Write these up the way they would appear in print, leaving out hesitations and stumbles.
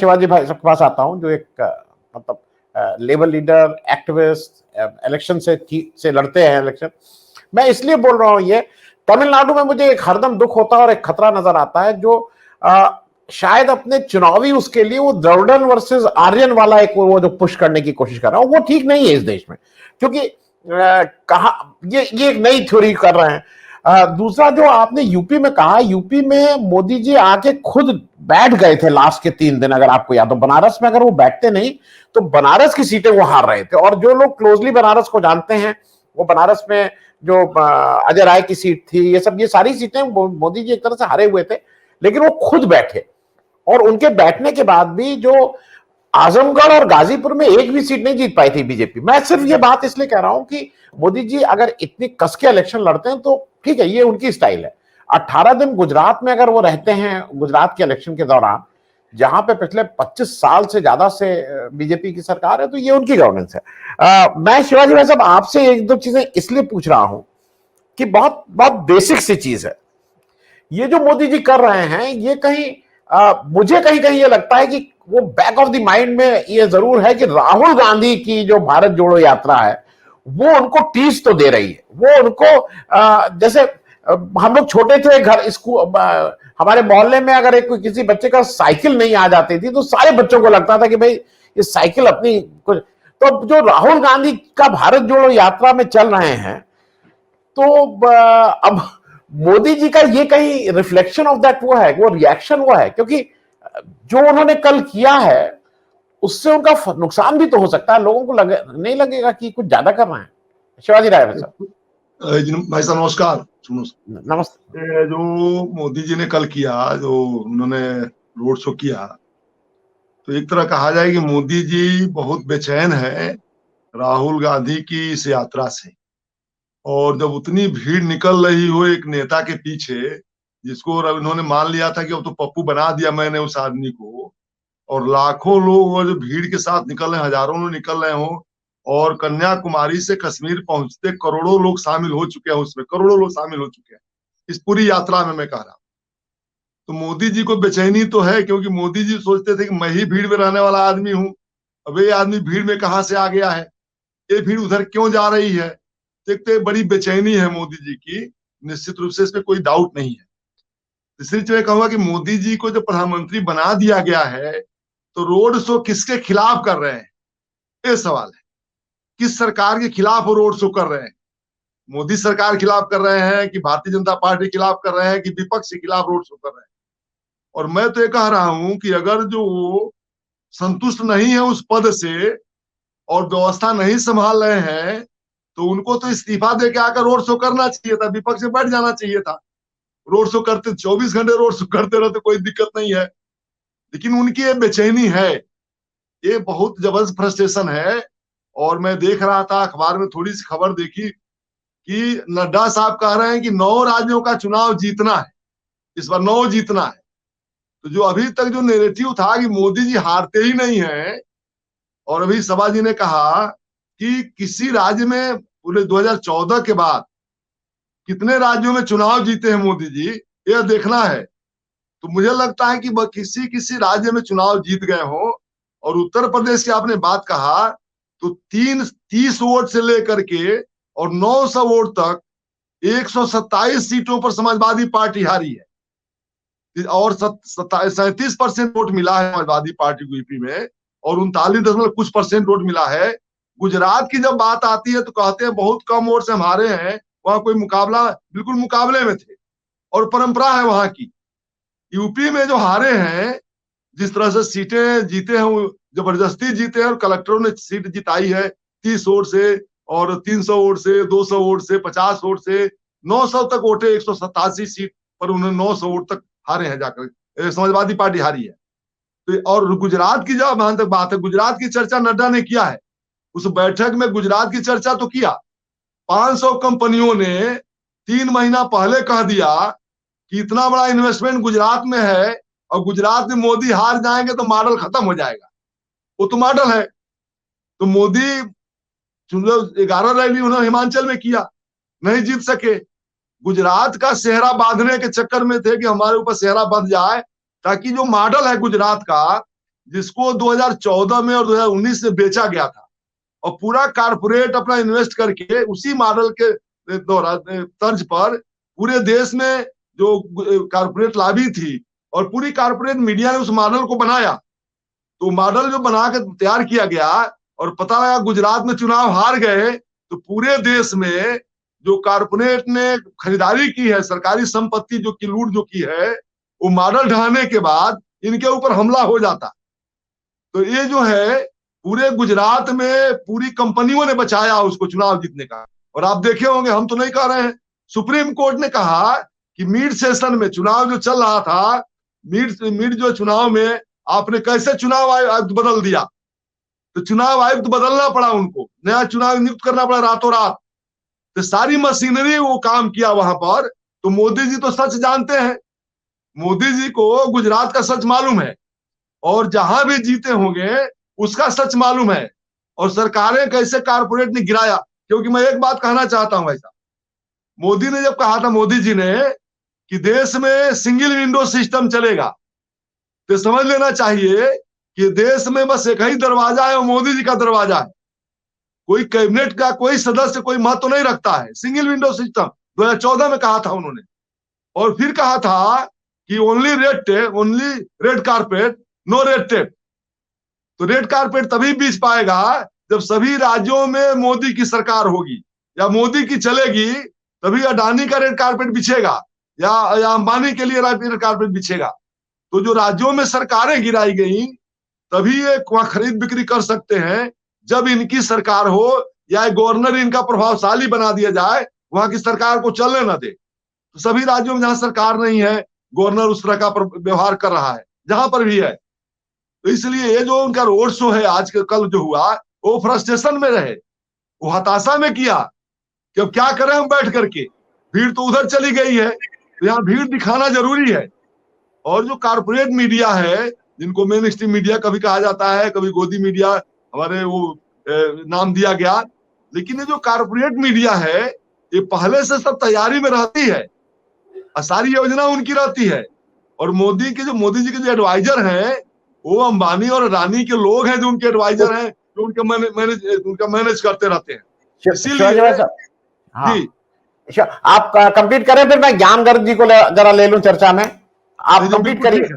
शिवाजी भाई सबके पास आता हूं, जो एक मतलब लेबर लीडर, एक्टिविस्ट, इलेक्शन से लड़ते हैं इलेक्शन। मैं इसलिए बोल रहा हूं, ये तमिलनाडु में मुझे एक हरदम दुख होता है और एक खतरा नजर आता है, जो शायद अपने चुनावी उसके लिए वो द्रविड़न वर्सेस आर्यन वाला एक वो जो पुश करने की कोशिश कर रहा हूं, वो ठीक नहीं है इस देश में, क्योंकि कहा ये एक नई थ्योरी कर रहे हैं। दूसरा जो आपने यूपी में कहा, यूपी में मोदी जी आके खुद बैठ गए थे लास्ट के 3 दिन, अगर आपको याद हो। बनारस में अगर वो बैठते नहीं तो बनारस की सीटें वो हार रहे थे, और जो लोग क्लोजली बनारस को जानते हैं, वो बनारस में जो अजय राय की सीट थी, ये सारी सीटें मोदी जी एक तरह से हारे हुए थे, लेकिन वो खुद बैठे। और उनके बैठने के बाद भी जो आजमगढ़ और गाजीपुर में एक भी सीट नहीं जीत पाई थी बीजेपी। मैं सिर्फ ये बात इसलिए कह रहा हूं कि मोदी जी अगर इतनी कस के इलेक्शन लड़ते हैं तो ठीक है, ये उनकी स्टाइल है। 18 दिन गुजरात में अगर वो रहते हैं, गुजरात के इलेक्शन के दौरान, जहां पे पिछले 25 साल से ज्यादा से बीजेपी की सरकार है, तो ये उनकी गवर्नेंस है। मैं शिवाजी भाई साहब आपसे एक दो चीजें इसलिए पूछ रहा हूं कि बहुत बहुत बेसिक सी चीज है, ये जो मोदी जी कर रहे हैं, ये कहीं मुझे कहीं कहीं ये लगता है कि वो बैक ऑफ द माइंड में ये जरूर है कि राहुल गांधी की जो भारत जोड़ो यात्रा है, वो उनको टीस तो दे रही है। वो उनको जैसे हम लोग छोटे थे, घर स्कूल हमारे मोहल्ले में अगर एक किसी बच्चे का साइकिल नहीं आ जाती थी तो सारे बच्चों को लगता था कि भाई ये साइकिल अपनी कुछ। तो जो राहुल गांधी का भारत जोड़ो यात्रा में चल रहे हैं, तो अब मोदी जी का ये कहीं रिफ्लेक्शन ऑफ दैट वो है, वो रिएक्शन वो है, क्योंकि जो उन्होंने कल किया है उससे उनका नुकसान भी तो हो सकता है। लोगों को नहीं लगेगा कि कुछ ज्यादा कर रहे हैं? शिवाजी राय भाई साहब। भाई साहब नमस्कार। सुनो, नमस्ते। जो मोदी जी ने कल किया, जो उन्होंने रोड शो किया, तो एक तरह कहा जाए कि मोदी जी बहुत बेचैन है राहुल गांधी की इस यात्रा से। और जब उतनी भीड़ निकल रही हो एक नेता के पीछे, जिसको उन्होंने मान लिया था कि अब तो पप्पू बना दिया मैंने उस आदमी को, और लाखों लोग वो जो भीड़ के साथ निकल रहे हैं, हजारों लोग निकल रहे हो, और कन्याकुमारी से कश्मीर पहुंचते करोड़ों लोग शामिल हो चुके हैं, उसमें करोड़ों लोग शामिल हो चुके हैं इस पूरी यात्रा में। मैं कह रहा हूं तो मोदी जी को बेचैनी तो है, क्योंकि मोदी जी सोचते थे कि मैं ही भीड़ में रहने वाला आदमी हूं, अब ये आदमी भीड़ में कहां से आ गया है, ये भीड़ उधर क्यों जा रही है। देखते बड़ी बेचैनी है मोदी जी की, निश्चित रूप से इसमें कोई डाउट नहीं है। इसलिए मैं कहूंगा कि मोदी जी को जब प्रधानमंत्री बना दिया गया है, तो रोड शो किसके खिलाफ कर रहे हैं, ये सवाल है। किस सरकार के खिलाफ वो रोड शो कर रहे हैं? मोदी सरकार के खिलाफ कर रहे हैं कि भारतीय जनता पार्टी के खिलाफ कर रहे हैं कि विपक्ष के खिलाफ रोड शो कर रहे हैं? और मैं तो ये कह रहा हूं कि अगर जो संतुष्ट नहीं है उस पद से और व्यवस्था नहीं संभाल रहे हैं, तो उनको तो इस्तीफा दे के आकर रोड शो करना चाहिए था, विपक्ष से बैठ जाना चाहिए था। रोड शो करते 24 घंटे रोड शो करते रहते कोई दिक्कत नहीं है, लेकिन उनकी ये बेचैनी है, ये बहुत जबरदस्त फ्रस्ट्रेशन है। और मैं देख रहा था अखबार में, थोड़ी सी खबर देखी कि नड्डा साहब कह रहे हैं कि 9 राज्यों का चुनाव जीतना है, इस बार 9 जीतना है। तो जो अभी तक जो नैरेटिव था कि मोदी जी हारते ही नहीं है, और अभी सभा जी ने कहा कि किसी राज्य में पूरे 2014 के बाद कितने राज्यों में चुनाव जीते हैं मोदी जी, यह देखना है। तो मुझे लगता है कि किसी किसी राज्य में चुनाव जीत गए हो। और उत्तर प्रदेश की आपने बात कहा, तो 30 वोट से लेकर के और 900 वोट तक 127 सीटों पर समाजवादी पार्टी हारी है, और 37% वोट मिला है समाजवादी पार्टी को यूपी में, और 39% वोट मिला है। गुजरात की जब बात आती है तो कहते हैं बहुत कम वोट से हम हारे हैं, वहां कोई मुकाबला, बिल्कुल मुकाबले में थे, और परंपरा है वहां की। यूपी में जो हारे हैं, जिस तरह से सीटें जीते हैं वो जबरदस्ती जीते हैं, और कलेक्टरों ने सीट जिताई है 30 वोट से, और 300 वोट से, 200 वोट से, 50 वोट से, 900 तक वोटे, 187 सीट पर उन्होंने 900 वोट तक हारे हैं जाकर, समाजवादी पार्टी हारी है। तो और गुजरात की जब वहां तक बात है, गुजरात की चर्चा नड्डा ने किया है, उस बैठक में गुजरात की चर्चा तो किया। 500 कंपनियों ने 3 महीना पहले कह दिया कि इतना बड़ा इन्वेस्टमेंट गुजरात में है, और गुजरात में मोदी हार जाएंगे तो मॉडल खत्म हो जाएगा। वो तो मॉडल है। तो मोदी 11 रैली उन्होंने हिमाचल में किया, नहीं जीत सके। गुजरात का सेहरा बांधने के चक्कर में थे कि हमारे ऊपर सेहरा बंध जाए, ताकि जो मॉडल है गुजरात का, जिसको 2014 में और 2019 में बेचा गया था, और पूरा कारपोरेट अपना इन्वेस्ट करके उसी मॉडल के दौरान तर्ज पर पूरे देश में जो कारपोरेट लॉबी थी और पूरी कारपोरेट मीडिया ने उस मॉडल को बनाया। तो मॉडल जो बना के तैयार किया गया और पता लगा गुजरात में चुनाव हार गए, तो पूरे देश में जो कारपोरेट ने खरीदारी की है, सरकारी संपत्ति जो की लूट जो की है, वो मॉडल ढहने के बाद इनके ऊपर हमला हो जाता। तो ये जो है पूरे गुजरात में पूरी कंपनियों ने बचाया उसको चुनाव जीतने का। और आप देखे होंगे, हम तो नहीं कह रहे हैं, सुप्रीम कोर्ट ने कहा कि मिड सेशन में चुनाव जो चल रहा था, मिड जो चुनाव में आपने कैसे चुनाव आयुक्त बदल दिया, तो चुनाव आयुक्त बदलना पड़ा, उनको नया चुनाव नियुक्त करना पड़ा रातों रात। तो सारी मशीनरी वो काम किया वहां पर। तो मोदी जी तो सच जानते हैं, मोदी जी को गुजरात का सच मालूम है और जहां भी जीते होंगे उसका सच मालूम है, और सरकारें कैसे कारपोरेट ने गिराया। क्योंकि मैं एक बात कहना चाहता हूं, ऐसा मोदी ने जब कहा था, मोदी जी ने, कि देश में सिंगल विंडो सिस्टम चलेगा, तो समझ लेना चाहिए कि देश में बस एक ही दरवाजा है, और मोदी जी का दरवाजा है। कोई कैबिनेट का कोई सदस्य कोई महत्व नहीं रखता है। सिंगल विंडो सिस्टम 2014 में कहा था उन्होंने, और फिर कहा था कि only red carpet, no red tape. तो रेड कारपेट तभी बिछ पाएगा जब सभी राज्यों में मोदी की सरकार होगी या मोदी की चलेगी, तभी अडानी का रेड कारपेट बिछेगा या अंबानी के लिए रेड कारपेट बिछेगा। तो जो राज्यों में सरकारें गिराई गई, तभी ये वहां खरीद बिक्री कर सकते हैं जब इनकी सरकार हो, या गवर्नर इनका प्रभावशाली बना दिया जाए, वहां की सरकार को चलने न दे। तो सभी राज्यों में जहां सरकार नहीं है, गवर्नर उस तरह का व्यवहार कर रहा है, जहां पर भी है। तो इसलिए ये जो उनका रोड शो है आज के कल जो हुआ, वो फ्रस्ट्रेशन में रहे, वो हताशा में किया कि अब क्या करें हम बैठ करके। भीड़ तो उधर चली गई है, तो यहाँ भीड़ दिखाना जरूरी है। और जो कारपोरेट मीडिया है, जिनको मेन स्ट्रीम मीडिया कभी कहा जाता है, कभी गोदी मीडिया हमारे वो नाम दिया गया, लेकिन ये जो कारपोरेट मीडिया है, ये पहले से सब तैयारी में रहती है, सारी योजना उनकी रहती है। और मोदी जी के जो एडवाइजर हैं, वो अंबानी और अडानी के लोग हैं, जो उनके एडवाइजर हैं, जो उनका मैनेज करते रहते हैं। इसीलिए हाँ, जी, आप कंप्लीट करें, फिर मैं ज्ञान गर्ग जी को जरा ले लूं चर्चा में। आप कंप्लीट करिए।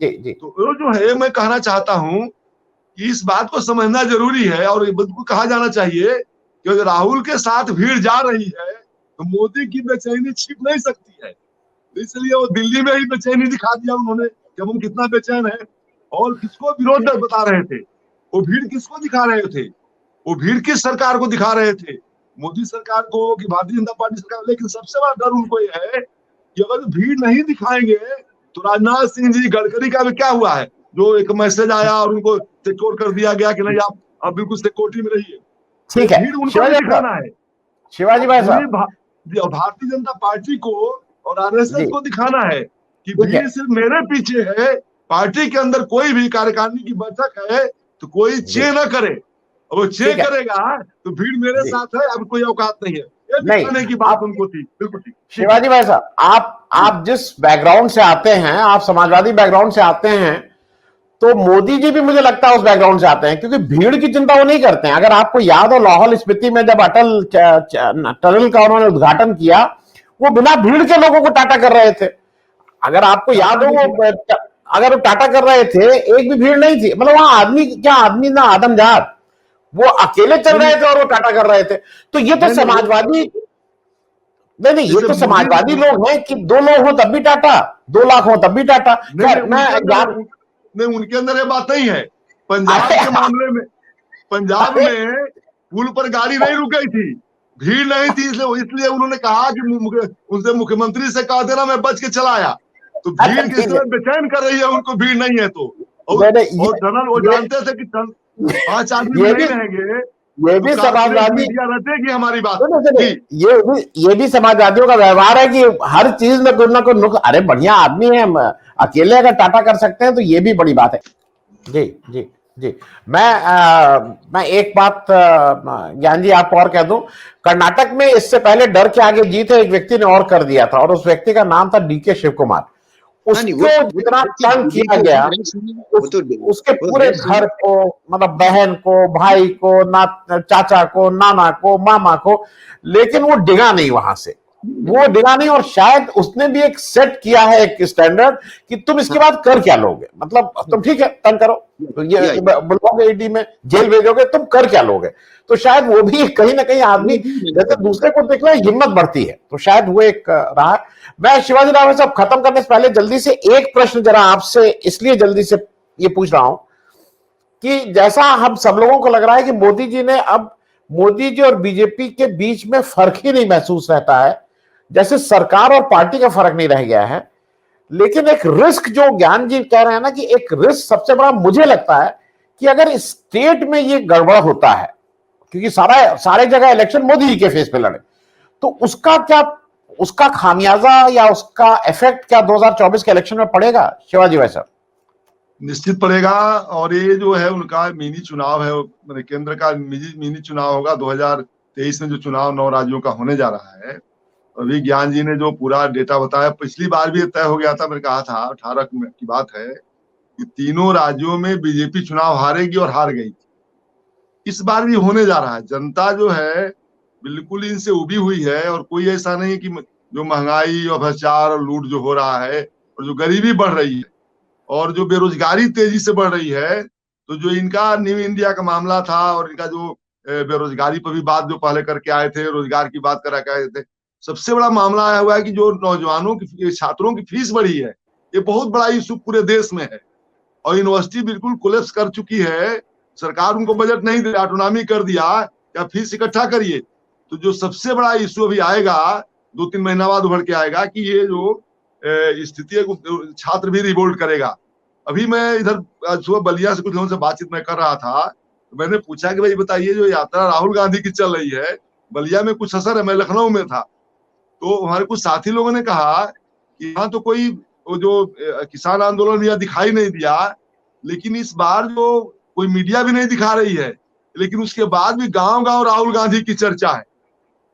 जी जी। तो जो है, मैं कहना चाहता हूं कि इस बात को समझना जरूरी है, और बिल्कुल कहा जाना चाहिए कि अगर राहुल के साथ भीड़ जा रही है, तो मोदी की बेचैनी छिप नहीं सकती है। तो इसलिए वो दिल्ली में ही बेचैनी दिखा दिया उन्होंने कि हम कितना बेचैन है, और किसको विरोध बता रहे थे। वो भीड़ किसको दिखा रहे थे? वो भीड़ किस सरकार को दिखा रहे थे? मोदी सरकार को कि भारतीय जनता पार्टी सरकार? लेकिन सबसे बड़ा डर उनको ये है कि अगर भीड़ नहीं दिखाएंगे, तो राजनाथ सिंह जी, गडकरी का भी क्या हुआ है, जो एक मैसेज आया और उनको सिक्योर कर दिया गया कि नहीं, आप बिल्कुल सिक्योरिटी में रहिए। ठीक है, भीड़ उनको दिखाना है, शिवाजी भाई साहब, भारतीय जनता पार्टी को और आरएसएस को दिखाना है कि भीड़ सिर्फ मेरे पीछे है। पार्टी के अंदर कोई भी कार्यकारिणी की बैठक है, तो कोई चे न करे, और वो चे करेगा तो भीड़ मेरे साथ है, अब कोई औकात नहीं है। ये दिखाने की बात उनको थी। बिल्कुल ठीक। शिवाजी भाई साहब, आप जिस बैकग्राउंड से आते हैं, आप समाजवादी बैकग्राउंड से आते हैं, तो मोदी जी भी मुझे लगता है उस बैकग्राउंड से आते हैं, क्योंकि भीड़ की चिंता वो नहीं करते हैं। अगर आपको याद हो, लाहौल स्पीति में जब अटल टनल का उन्होंने उद्घाटन किया, वो बिना भीड़ के लोगों को टाटा कर रहे थे। अगर आपको याद हो, वो अगर वो टाटा कर रहे थे, एक भी भीड़ नहीं थी। मतलब वहां आदमी ना आदमजात, वो अकेले चल रहे थे और वो टाटा कर रहे थे। तो ये तो समाजवादी नहीं, ये तो समाजवादी लोग हैं कि 2 लोग हो तब भी टाटा, 2 लाख हो तब भी टाटा। नहीं, उनके अंदर ये बात नहीं है। पंजाब के मामले में, पंजाब में पुल पर गाड़ी नहीं रुक गई थी, भीड़ नहीं थी, इसलिए उन्होंने कहा कि उनसे मुख्यमंत्री से कहा देना, मैं बच के चला आया। तो भीड़ किस तरह बेचैन कर रही है, उनको भीड़ नहीं है तो। और टनल वो जानते थे कि 5 आदमी नहीं रहेंगे, ये भी समाजवादी रटेगी हमारी बात। ये भी समाजवादियों का व्यवहार है कि हर चीज में कुछ ना कुछ नुक्स। अरे बढ़िया आदमी है, अकेले अगर टाटा कर सकते हैं तो ये भी बड़ी बात है। जी जी जी। मैं एक बात ज्ञान जी आपको और कह दूं, कर्नाटक में इससे पहले डर के आगे जीत एक व्यक्ति ने और कर दिया था, और उस व्यक्ति का नाम था डीके शिव कुमार। उसको जितना तंग किया गया, उसके पूरे घर को, मतलब बहन को, भाई को, ना चाचा को, नाना को, मामा को, लेकिन वो डिगा नहीं वहां से, वो डिगा नहीं। और शायद उसने भी एक सेट किया है एक स्टैंडर्ड कि तुम इसके बाद कर क्या लोगे, मतलब तुम ठीक है तंग करो, तो ये बुलाओगे ईडी में, जेल भेजोगे, तुम कर क्या लोगे। तो शायद वो भी कहीं ना कहीं आदमी जैसे दूसरे को देखना हिम्मत बढ़ती है, तो शायद वो एक रहा। मैं शिवाजी राव साहब खत्म करने से पहले जल्दी से एक प्रश्न जरा आपसे इसलिए जल्दी से ये पूछ रहा हूं कि जैसा हम सब लोगों को लग रहा है कि मोदी जी ने अब, मोदी जी और बीजेपी के बीच में फर्क ही नहीं महसूस रहता है, जैसे सरकार और पार्टी का फर्क नहीं रह गया है। लेकिन एक रिस्क जो ज्ञान जी कह रहे हैं ना, कि एक रिस्क सबसे बड़ा मुझे लगता है कि अगर स्टेट में ये गड़बड़ होता है, क्योंकि सारे जगह इलेक्शन मोदी जी के फेस पे लड़े, तो उसका क्या, उसका खामियाजा या उसका इफेक्ट क्या 2024 के इलेक्शन में पड़ेगा शिवाजी भाई साहब? निश्चित पड़ेगा। और ये जो है उनका मिनी चुनाव है, मतलब केंद्र का मिनी चुनाव होगा 2023 में, जो चुनाव 9 राज्यों का होने जा रहा है। अभी ज्ञान जी ने जो पूरा डेटा बताया, पिछली बार भी तय हो गया था, मैंने कहा था 18 की बात है कि तीनों राज्यों में बीजेपी चुनाव हारेगी और हार गई। इस बार भी होने जा रहा है। जनता जो है बिल्कुल इनसे उबी हुई है, और कोई ऐसा नहीं कि जो महंगाई और भ्रष्टाचार और लूट जो हो रहा है, और जो गरीबी बढ़ रही है, और जो बेरोजगारी तेजी से बढ़ रही है, तो जो इनका न्यू इंडिया का मामला था, और इनका जो बेरोजगारी पर भी बात जो पहले करके आए थे, रोजगार की बात करा के आए थे, सबसे बड़ा मामला आया हुआ है कि जो नौजवानों की, छात्रों की फीस बढ़ी है। ये बहुत बड़ा इशू पूरे देश में है, और यूनिवर्सिटी बिल्कुल कोलैप्स कर चुकी है। सरकार उनको बजट नहीं दे, ऑटोनॉमी कर दिया, या फीस इकट्ठा करिए। तो जो सबसे बड़ा इशू अभी आएगा, 2-3 महीना बाद उभर के आएगा कि ये जो स्थिति है, छात्र भी रिवोल्ट करेगा। अभी मैं इधर सुबह बलिया से कुछ लोगों से बातचीत मैं कर रहा था, तो मैंने पूछा कि भाई बताइए, जो यात्रा राहुल गांधी की चल रही है, बलिया में कुछ असर है? मैं लखनऊ में था, तो हमारे कुछ साथी लोगों ने कहा कि यहाँ तो कोई वो जो किसान आंदोलन भी दिखाई नहीं दिया, लेकिन इस बार जो कोई मीडिया भी नहीं दिखा रही है, लेकिन उसके बाद भी गांव गांव राहुल गांधी की चर्चा है।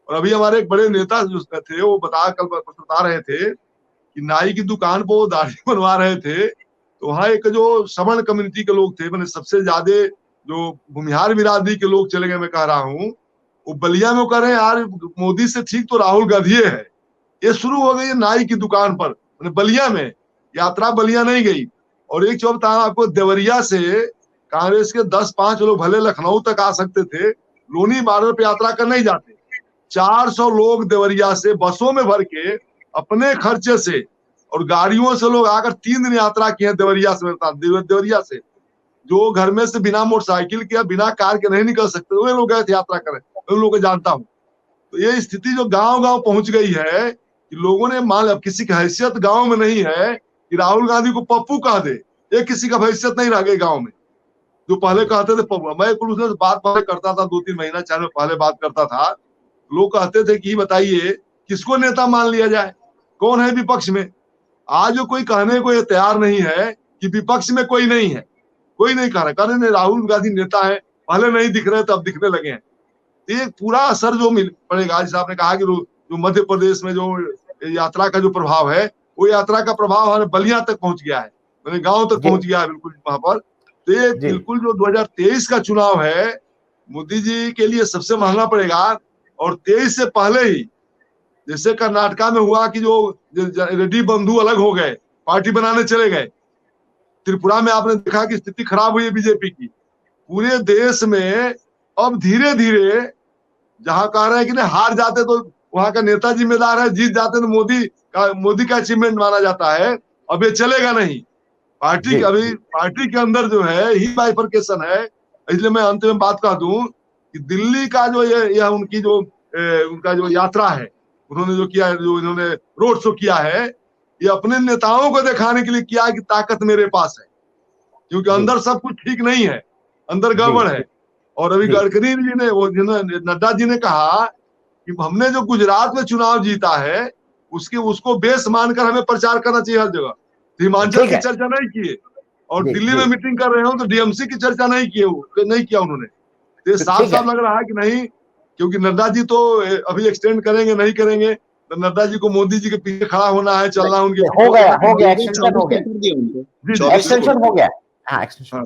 और अभी हमारे एक बड़े नेता जो थे, वो कल बता रहे थे कि नाई की दुकान पर वो दाढ़ी बनवा रहे थे, तो वहाँ एक जो समण कम्युनिटी के लोग थे, मैंने सबसे ज्यादा जो भूमिहार बिरादरी के लोग चले गए, मैं कह रहा हूँ, वो बलिया में कह रहे हैं यार मोदी से ठीक तो राहुल गांधी है। ये शुरू हो गई है नाई की दुकान पर, बलिया में। यात्रा बलिया नहीं गई। और एक चौब बताया आपको, देवरिया से कांग्रेस के 10-5 लोग भले लखनऊ तक आ सकते थे, लोनी बॉर्डर पे यात्रा कर नहीं जाते। 400 लोग देवरिया से बसों में भर के अपने खर्चे से, और गाड़ियों से लोग आकर 3 दिन यात्रा किए देवरिया से। देवरिया से जो घर में से बिना मोटरसाइकिल के, बिना कार के नहीं निकल सकते, वे लोग गए थे यात्रा करें। उन लोगों को जानता हूँ। तो ये स्थिति जो गांव गांव पहुंच गई है कि लोगों ने मान, अब किसी की हैसियत गांव में नहीं है कि राहुल गांधी को पप्पू कह दे, ये किसी का हैसियत नहीं रह गई गांव में। जो पहले कहते थे पप्पू, मैं कुछ उससे बात पहले करता था, 2-3 महीना 4 में पहले बात करता था, लोग कहते थे कि बताइए किसको नेता मान लिया जाए, कौन है विपक्ष में। आज कोई कहने को ये तैयार नहीं है कि विपक्ष में कोई नहीं है, कोई नहीं कह रहा, कह रहे राहुल गांधी नेता है, पहले नहीं दिख रहे थे अब दिखने लगे हैं। ये पूरा असर जो मिल पड़ेगा, जैसे आपने कहा कि जो मध्य प्रदेश में जो यात्रा का जो प्रभाव है, वो यात्रा का प्रभाव हमारे बलिया तक पहुंच गया है, मैंने गांव तक पहुंच गया है बिल्कुल वहां पर। तो ये बिल्कुल जो 2023 का चुनाव है, मोदी जी के लिए सबसे महंगा पड़ेगा। और 23 से पहले ही, जैसे कर्नाटका में हुआ कि जो रेड्डी बंधु अलग हो गए, पार्टी बनाने चले गए, त्रिपुरा में आपने देखा कि स्थिति खराब हुई है बीजेपी की। पूरे देश में अब धीरे धीरे, जहां कह रहे हैं कि नहीं हार जाते तो वहां का नेता जिम्मेदार है, जीत जाते तो मोदी का अचीवमेंट माना जाता है, अब ये चलेगा नहीं। अभी पार्टी के अंदर जो है ही बाइफरकेशन है। इसलिए मैं अंत में बात कह दूं कि दिल्ली का जो ये उनकी जो उनका जो यात्रा है, उन्होंने जो किया है, जो इन्होंने रोड शो किया है, ये अपने नेताओं को दिखाने के लिए किया है कि ताकत मेरे पास है, क्योंकि अंदर सब कुछ ठीक नहीं है, अंदर गड़बड़ है। और अभी गडकरी जी ने, वो नड्डा जी ने कहा कि हमने जो गुजरात में चुनाव जीता है, उसको बेस मानकर हमें प्रचार करना चाहिए हर जगह। हिमाचल की चर्चा नहीं किए, और दिल्ली में मीटिंग कर रहे हो तो डीएमसी की चर्चा नहीं किया उन्होंने। तो साफ साफ लग रहा है कि नहीं, क्योंकि नड्डा जी तो अभी एक्सटेंड करेंगे नहीं करेंगे, तो नड्डा जी को मोदी जी के पीछे खड़ा होना है, चलना उनके हो गया एक्सटेंशन हो गया, जी, जी, एक्सटेंशन हो गया, हाँ एक्सटेंशन। हाँ।